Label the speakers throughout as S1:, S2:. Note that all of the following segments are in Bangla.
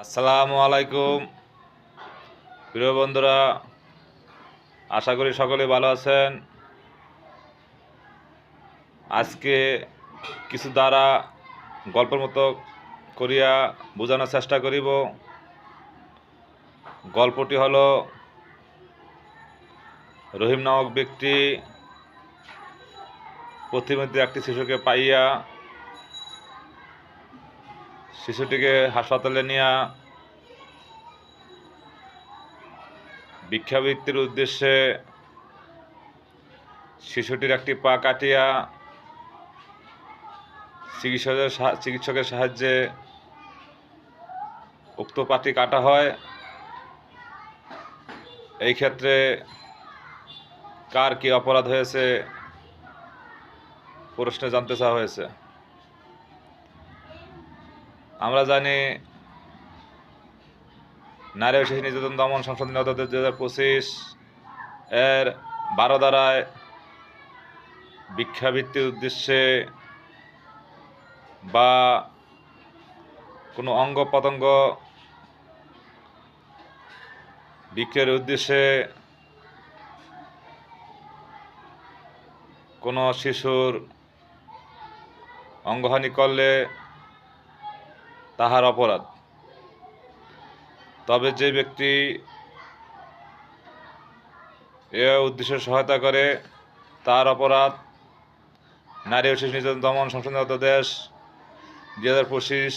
S1: আসসালামু আলাইকুম প্রিয় বন্ধুরা, আশা করি সকলে ভালো আছেন। আজকে কিছু দ্বারা গল্পের মতো করিয়া বোঝানোর চেষ্টা করিব। গল্পটি হলো, রহিম নামক ব্যক্তি প্রতিমধ্যে একটি শিশুকে পাইয়া শিশুটিকে হাসপাতালে নিয়ে ভিক্ষাবৃত্তির উদ্দেশ্যে শিশুটির একটি পা কাটিয়া চিকিৎসকের সাহায্যে উক্ত পাটি কাটা হয়। এই ক্ষেত্রে কার কি অপরাধ হয়েছে প্রশ্নে জানতে চাওয়া হয়েছে। আমরা জানি, নারী ও শিশু নির্যাতন দমন সংশোধনী অধ্যাদেশ 2025 এর 12 ধারায় ভিক্ষাবৃত্তির উদ্দেশ্যে বা কোনো অঙ্গ প্রত্যঙ্গ বিক্রয়ের উদ্দেশ্যে কোনো শিশুর অঙ্গহানি করলে তাহার অপরাধ। তবে যে ব্যক্তি এ উদ্দেশ্যে সহায়তা করে তার অপরাধ নারী ও শিশু নির্যাতন দমন সংশোধনী অধ্যাদেশ 2025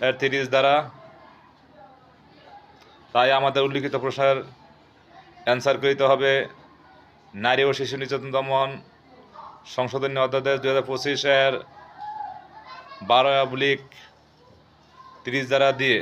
S1: এর 30 ধারা। তাই আমাদের উল্লিখিত প্রশ্নের অ্যান্সার করিতে হবে নারী ও শিশু নির্যাতন দমন সংশোধনী অধ্যাদেশ 2025 এর 12/30 ধারা দিয়ে।